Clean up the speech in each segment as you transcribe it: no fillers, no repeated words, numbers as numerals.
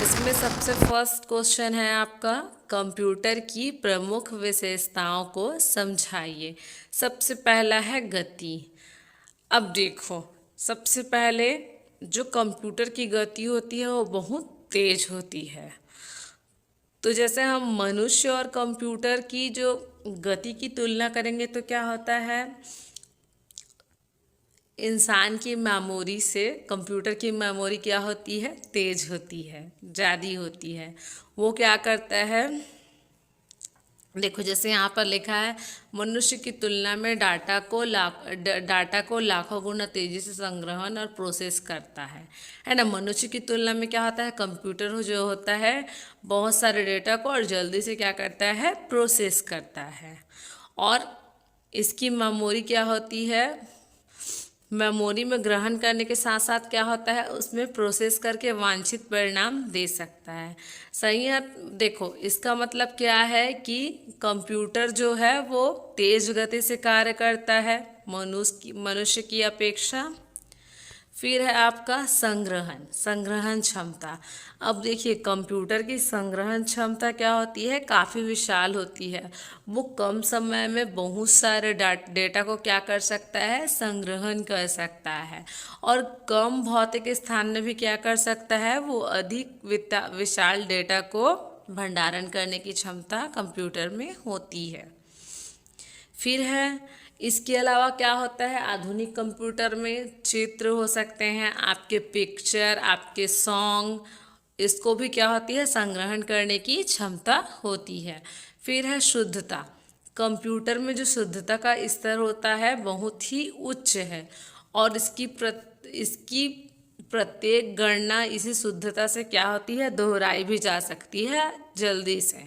इसमें सबसे first question है आपका, कंप्यूटर की प्रमुख विशेषताओं को समझाइए। सबसे पहला है गति। अब देखो, सबसे पहले जो कंप्यूटर की गति होती है वो बहुत तेज होती है। तो जैसे हम मनुष्य और कंप्यूटर की जो गति की तुलना करेंगे तो क्या होता है, इंसान की मेमोरी से कंप्यूटर की मेमोरी क्या होती है, तेज होती है, ज़्यादा होती है। वो क्या करता है, देखो जैसे यहाँ पर लिखा है, मनुष्य की तुलना में डाटा को लाखों गुना तेजी से संग्रहण और प्रोसेस करता है ना। मनुष्य की तुलना में क्या होता है, कंप्यूटर जो होता है बहुत सारे डेटा को और जल्दी से क्या करता है, प्रोसेस करता है। और इसकी मेमोरी क्या होती है, मेमोरी में ग्रहण करने के साथ साथ क्या होता है, उसमें प्रोसेस करके वांछित परिणाम दे सकता है। सही है। देखो इसका मतलब क्या है कि कंप्यूटर जो है वो तेज गति से कार्य करता है मनुष्य की अपेक्षा। फिर है आपका संग्रहण, संग्रहण क्षमता। अब देखिए कंप्यूटर की संग्रहण क्षमता क्या होती है, काफ़ी विशाल होती है। वो कम समय में बहुत सारे डेटा को क्या कर सकता है, संग्रहण कर सकता है। और कम भौतिक स्थान में भी क्या कर सकता है, वो अधिक विशाल डेटा को भंडारण करने की क्षमता कंप्यूटर में होती है। फिर है, इसके अलावा क्या होता है, आधुनिक कंप्यूटर में चित्र हो सकते हैं, आपके पिक्चर, आपके सॉन्ग, इसको भी क्या होती है, संग्रहण करने की क्षमता होती है। फिर है शुद्धता। कंप्यूटर में जो शुद्धता का स्तर होता है बहुत ही उच्च है और इसकी प्रत्येक गणना इसी शुद्धता से क्या होती है, दोहराई भी जा सकती है जल्दी से।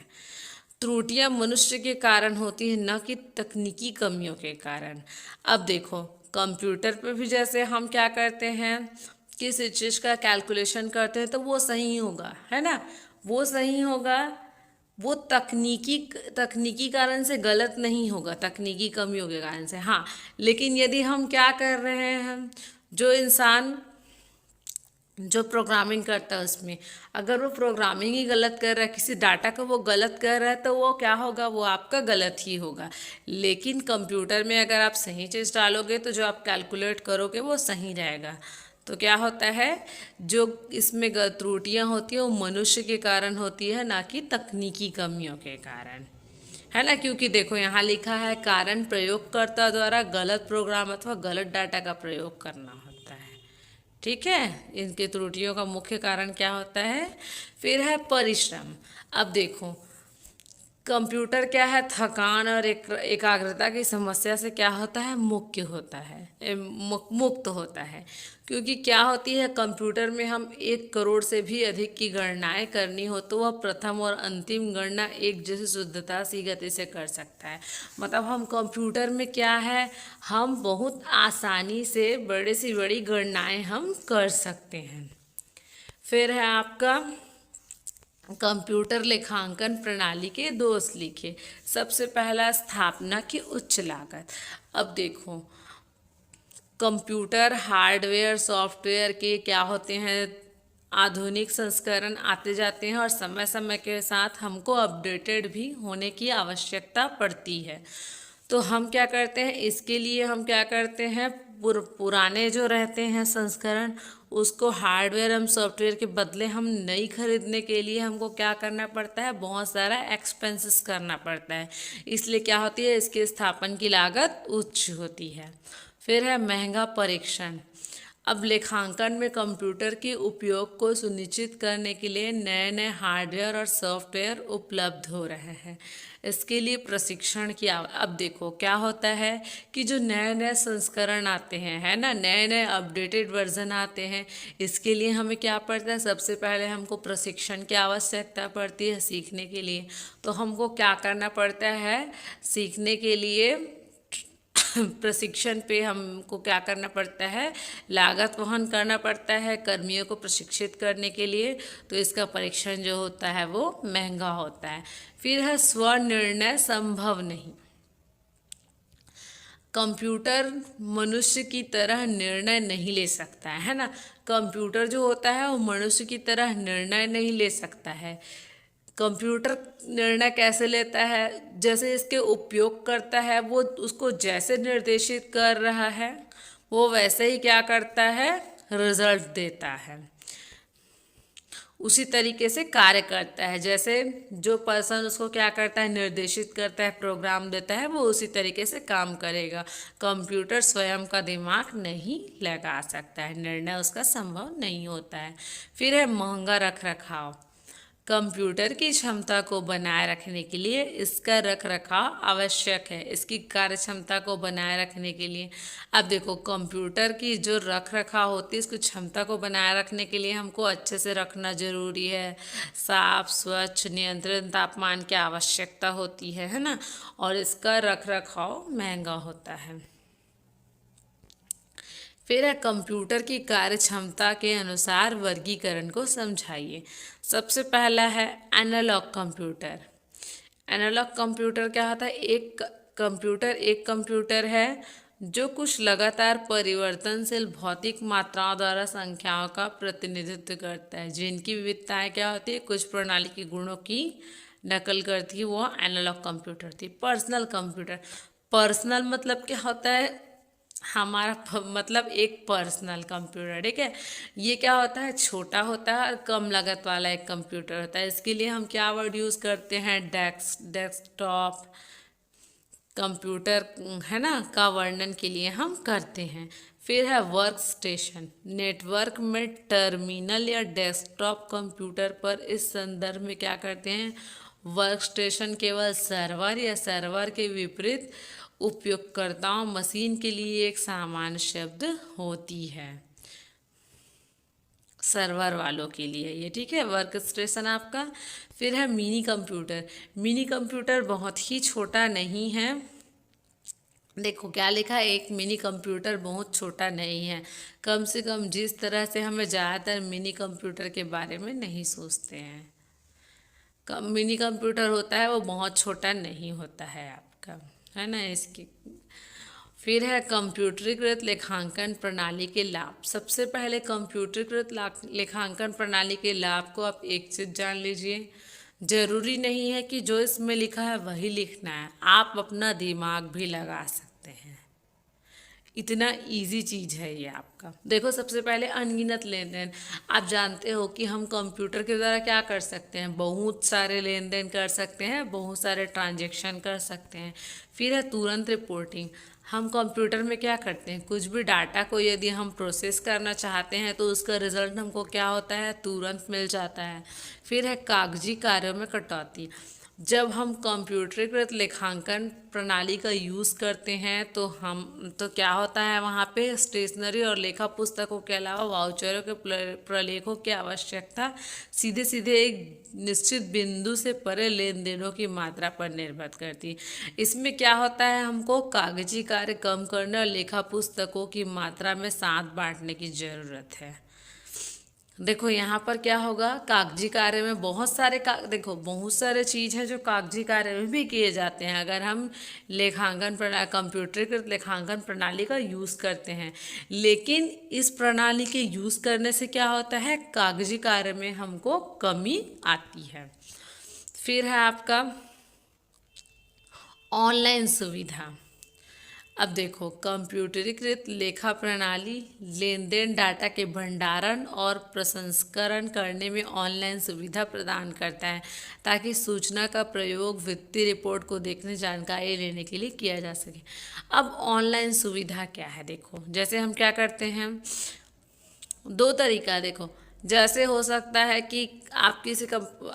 त्रुटियां मनुष्य के कारण होती हैं, न कि तकनीकी कमियों के कारण। अब देखो कंप्यूटर पे भी जैसे हम क्या करते हैं, किसी चीज़ का कैलकुलेशन करते हैं तो वो सही होगा, है ना, वो सही होगा, वो तकनीकी कारण से गलत नहीं होगा, तकनीकी कमियों के कारण से। हाँ, लेकिन यदि हम क्या कर रहे हैं, जो इंसान जो प्रोग्रामिंग करता है उसमें अगर वो प्रोग्रामिंग ही गलत कर रहा है, किसी डाटा को वो गलत कर रहा है, तो वो क्या होगा, वो आपका गलत ही होगा। लेकिन कंप्यूटर में अगर आप सही चीज़ डालोगे तो जो आप कैलकुलेट करोगे वो सही रहेगा। तो क्या होता है, जो इसमें त्रुटियां होती हैं वो मनुष्य के कारण होती है, ना कि तकनीकी कमियों के कारण, है ना। क्योंकि देखो यहाँ लिखा है, कारण प्रयोगकर्ता द्वारा गलत प्रोग्राम अथवा गलत डाटा का प्रयोग करना होता है। ठीक है, इनके त्रुटियों का मुख्य कारण क्या होता है। फिर है परिश्रम। अब देखो कंप्यूटर क्या है, थकान और एकाग्रता की समस्या से क्या होता है, मुक्त होता है। क्योंकि क्या होती है, कंप्यूटर में हम 1 करोड़ से भी अधिक की गणनाएं करनी हो तो वह प्रथम और अंतिम गणना एक जैसी शुद्धता सी गति से कर सकता है। मतलब हम कंप्यूटर में क्या है, हम बहुत आसानी से बड़े से बड़ी गणनाएं हम कर सकते हैं। फिर है आपका कंप्यूटर लेखांकन प्रणाली के दोष लिखे। सबसे पहला, स्थापना की उच्च लागत। अब देखो कंप्यूटर हार्डवेयर सॉफ्टवेयर के क्या होते हैं, आधुनिक संस्करण आते जाते हैं और समय समय के साथ हमको अपडेटेड भी होने की आवश्यकता पड़ती है। तो हम क्या करते हैं, इसके लिए हम क्या करते हैं, पुराने जो रहते हैं संस्करण, उसको हार्डवेयर एवं सॉफ्टवेयर के बदले हम नई खरीदने के लिए हमको क्या करना पड़ता है, बहुत सारा एक्सपेंसेस करना पड़ता है। इसलिए क्या होती है, इसके स्थापन की लागत उच्च होती है। फिर है महंगा परीक्षण। अब लेखांकन में कंप्यूटर के उपयोग को सुनिश्चित करने के लिए नए नए हार्डवेयर और सॉफ्टवेयर उपलब्ध हो रहे हैं। इसके लिए प्रशिक्षण की अब देखो क्या होता है कि जो नए नए संस्करण आते हैं, है ना, नए नए अपडेटेड वर्जन आते हैं, इसके लिए हमें क्या पड़ता है, सबसे पहले हमको प्रशिक्षण की आवश्यकता पड़ती है सीखने के लिए। तो हमको क्या करना पड़ता है, सीखने के लिए प्रशिक्षण पे हमको क्या करना पड़ता है, लागत वहन करना पड़ता है कर्मियों को प्रशिक्षित करने के लिए। तो इसका परीक्षण जो होता है वो महंगा होता है। फिर है स्वनिर्णय संभव नहीं। कंप्यूटर मनुष्य की तरह निर्णय नहीं ले सकता है ना। कंप्यूटर जो होता है वो मनुष्य की तरह निर्णय नहीं ले सकता है। कंप्यूटर निर्णय कैसे लेता है, जैसे इसके उपयोग करता है वो उसको जैसे निर्देशित कर रहा है वो वैसे ही क्या करता है, रिजल्ट देता है, उसी तरीके से कार्य करता है। जैसे जो पर्सन उसको क्या करता है, निर्देशित करता है, प्रोग्राम देता है, वो उसी तरीके से काम करेगा। कंप्यूटर स्वयं का दिमाग नहीं लगा सकता है, निर्णय उसका संभव नहीं होता है। फिर है महंगा रख रखाव। कंप्यूटर की क्षमता को बनाए रखने के लिए इसका रख रखाव आवश्यक है, इसकी कार्य क्षमता को बनाए रखने के लिए। अब देखो कंप्यूटर की जो रख रखाव होती है, इसकी क्षमता को बनाए रखने के लिए हमको अच्छे से रखना जरूरी है। साफ स्वच्छ नियंत्रित तापमान की आवश्यकता होती है ना। और इसका रख रखाव महंगा होता है। फिर है कंप्यूटर की कार्य क्षमता के अनुसार वर्गीकरण को समझाइए। सबसे पहला है एनालॉग कंप्यूटर। एनालॉग कंप्यूटर क्या होता है, एक कंप्यूटर है जो कुछ लगातार परिवर्तनशील भौतिक मात्राओं द्वारा संख्याओं का प्रतिनिधित्व करता है, जिनकी विविधताएं क्या होती है, कुछ प्रणाली के गुणों की नकल करती है, वो एनालॉग कंप्यूटर थी। पर्सनल कंप्यूटर, पर्सनल मतलब क्या होता है, हमारा मतलब एक पर्सनल कंप्यूटर, ठीक है। ये क्या होता है, छोटा होता है और कम लागत वाला एक कंप्यूटर होता है। इसके लिए हम क्या वर्ड यूज़ करते हैं, डेस्कटॉप कंप्यूटर है ना का वर्णन के लिए हम करते हैं। फिर है वर्क स्टेशन। नेटवर्क में टर्मिनल या डेस्कटॉप कंप्यूटर पर इस संदर्भ में क्या करते हैं, वर्क स्टेशन केवल सर्वर या सर्वर के विपरीत उपयोगकर्ताओं मशीन के लिए एक सामान्य शब्द होती है, सर्वर वालों के लिए ये, ठीक है, वर्क स्टेशन आपका। फिर है मिनी कंप्यूटर। मिनी कंप्यूटर बहुत ही छोटा नहीं है। देखो क्या लिखा है, एक मिनी कंप्यूटर बहुत छोटा नहीं है। कम से कम जिस तरह से हमें ज़्यादातर मिनी कंप्यूटर के बारे में नहीं सोचते हैं। मिनी कंप्यूटर होता है वो बहुत छोटा नहीं होता है आपका, है ना। इसकी फिर है कंप्यूटरीकृत लेखांकन प्रणाली के लाभ। सबसे पहले कंप्यूटरीकृत लेखांकन प्रणाली के लाभ को आप एक चीज जान लीजिए, जरूरी नहीं है कि जो इसमें लिखा है वही लिखना है, आप अपना दिमाग भी लगा सकते हैं। इतना इजी चीज़ है ये आपका। देखो सबसे पहले अनगिनत लेन देन। आप जानते हो कि हम कंप्यूटर के द्वारा क्या कर सकते हैं, बहुत सारे लेन देन कर सकते हैं, बहुत सारे ट्रांजैक्शन कर सकते हैं। फिर है तुरंत रिपोर्टिंग। हम कंप्यूटर में क्या करते हैं, कुछ भी डाटा को यदि हम प्रोसेस करना चाहते हैं तो उसका रिजल्ट हमको क्या होता है, तुरंत मिल जाता है। फिर है कागजी कार्यों में कटौती। जब हम कंप्यूटरीकृत लेखांकन प्रणाली का यूज़ करते हैं तो क्या होता है, वहाँ पे स्टेशनरी और लेखा पुस्तकों के अलावा वाउचरों के प्रलेखों की आवश्यकता सीधे सीधे एक निश्चित बिंदु से परे लेन देनों की मात्रा पर निर्भर करती है। इसमें क्या होता है, हमको कागजी कार्य कम करने और लेखा पुस्तकों की मात्रा में साथ बांटने की ज़रूरत है। देखो यहाँ पर क्या होगा, कागजी कार्य में बहुत सारे देखो बहुत सारे चीज़ हैं जो कागजी कार्य में भी किए जाते हैं अगर हम लेखांकन प्रणाली कंप्यूटरीकृत लेखांकन प्रणाली का यूज़ करते हैं। लेकिन इस प्रणाली के यूज़ करने से क्या होता है, कागजी कार्य में हमको कमी आती है। फिर है आपका ऑनलाइन सुविधा। अब देखो कंप्यूटरीकृत लेखा प्रणाली लेन देन डाटा के भंडारण और प्रसंस्करण करने में ऑनलाइन सुविधा प्रदान करता है, ताकि सूचना का प्रयोग वित्तीय रिपोर्ट को देखने जानकारी लेने के लिए किया जा सके। अब ऑनलाइन सुविधा क्या है, देखो जैसे हम क्या करते हैं, दो तरीका है। देखो जैसे हो सकता है कि आप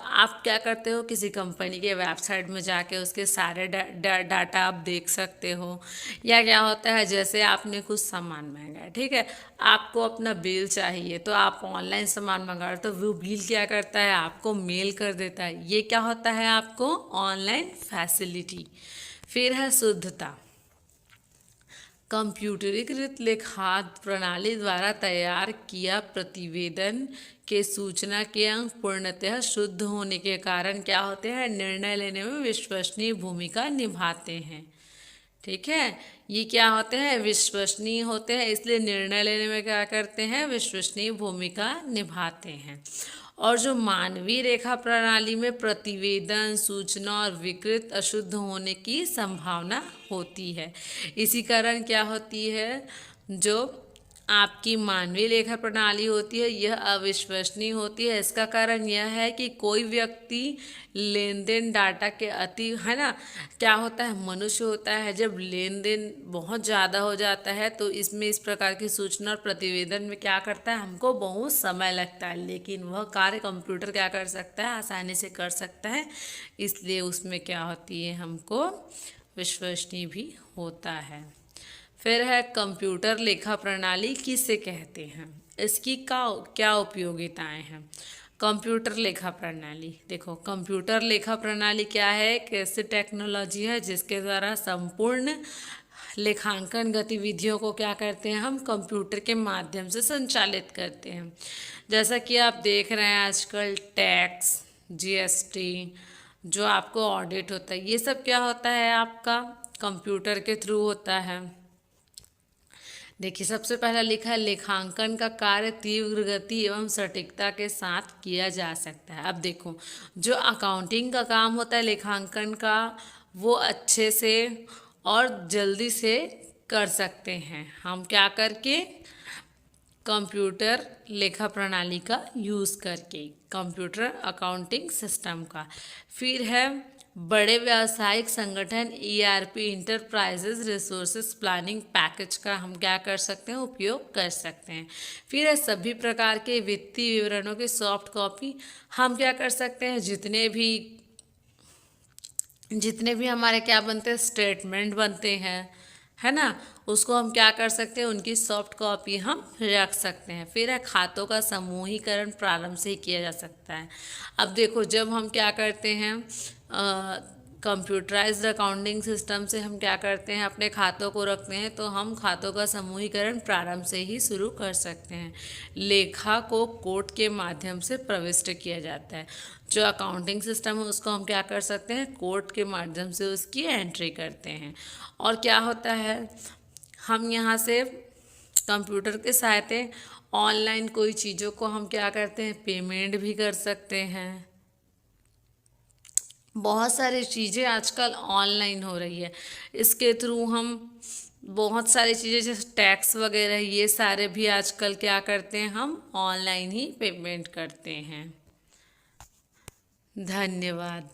आप क्या करते हो, किसी कंपनी के वेबसाइट में जाके उसके सारे डाटा आप देख सकते हो। या क्या होता है, जैसे आपने कुछ सामान मंगाया है, ठीक है, आपको अपना बिल चाहिए तो आप ऑनलाइन सामान मंगा रहे हो तो वो बिल क्या करता है, आपको मेल कर देता है। ये क्या होता है, आपको ऑनलाइन फैसिलिटी। फिर है शुद्धता। कंप्यूटरीकृत लेखांकन प्रणाली द्वारा तैयार किया प्रतिवेदन के सूचना के अंक पूर्णतः शुद्ध होने के कारण क्या होते हैं, निर्णय लेने में विश्वसनीय भूमिका निभाते हैं। ठीक है, ये क्या होते हैं, विश्वसनीय होते हैं, इसलिए निर्णय लेने में क्या करते हैं, विश्वसनीय भूमिका निभाते हैं। और जो मानवीय रेखा प्रणाली में प्रतिवेदन, सूचना और विकृत अशुद्ध होने की संभावना होती है। इसी कारण क्या होती है, जो आपकी मानवीय लेखा प्रणाली होती है यह अविश्वसनीय होती है। इसका कारण यह है कि कोई व्यक्ति लेन देन डाटा के अति, है ना, क्या होता है, मनुष्य होता है, जब लेन देन बहुत ज़्यादा हो जाता है तो इसमें इस प्रकार की सूचना और प्रतिवेदन में क्या करता है, हमको बहुत समय लगता है, लेकिन वह कार्य कंप्यूटर क्या कर सकता है, आसानी से कर सकता है। इसलिए उसमें क्या होती है, हमको विश्वसनीय भी होता है। फिर है कंप्यूटर लेखा प्रणाली किसे कहते हैं, इसकी क्या उपयोगिताएं हैं। कंप्यूटर लेखा प्रणाली, देखो कंप्यूटर लेखा प्रणाली क्या है, एक ऐसी टेक्नोलॉजी है जिसके द्वारा संपूर्ण लेखांकन गतिविधियों को क्या करते हैं, हम कंप्यूटर के माध्यम से संचालित करते हैं। जैसा कि आप देख रहे हैं आजकल टैक्स, जीएसटी, जो आपको ऑडिट होता है, ये सब क्या होता है, आपका कंप्यूटर के थ्रू होता है। देखिए सबसे पहला लिखा है, लेखांकन का कार्य तीव्र गति एवं सटीकता के साथ किया जा सकता है। अब देखो जो अकाउंटिंग का काम होता है लेखांकन का, वो अच्छे से और जल्दी से कर सकते हैं हम क्या करके, कंप्यूटर लेखा प्रणाली का यूज़ करके, कंप्यूटर अकाउंटिंग सिस्टम का। फिर है बड़े व्यावसायिक संगठन ERP, enterprises resources planning package का हम क्या कर सकते हैं, उपयोग कर सकते हैं। फिर है सभी प्रकार के वित्तीय विवरणों की सॉफ्ट कॉपी हम क्या कर सकते हैं, जितने भी हमारे क्या बनते हैं, स्टेटमेंट बनते हैं, है ना, उसको हम क्या कर सकते हैं, उनकी सॉफ्ट कॉपी हम रख सकते हैं। फिर है खातों का समूहीकरण प्रारंभ से ही किया जा सकता है। अब देखो जब हम क्या करते हैं, कंप्यूटराइज्ड अकाउंटिंग सिस्टम से हम क्या करते हैं, अपने खातों को रखते हैं, तो हम खातों का समूहीकरण प्रारंभ से ही शुरू कर सकते हैं। लेखा को कोड के माध्यम से प्रविष्ट किया जाता है। जो अकाउंटिंग सिस्टम है उसको हम क्या कर सकते हैं, कोड के माध्यम से उसकी एंट्री करते हैं। और क्या होता है, हम यहाँ से कंप्यूटर के सहायता ऑनलाइन कोई चीज़ों को हम क्या करते हैं, पेमेंट भी कर सकते हैं। बहुत सारी चीज़ें आजकल ऑनलाइन हो रही है, इसके थ्रू हम बहुत सारी चीज़ें जैसे टैक्स वगैरह, ये सारे भी आजकल क्या करते हैं, हम ऑनलाइन ही पेमेंट करते हैं। धन्यवाद।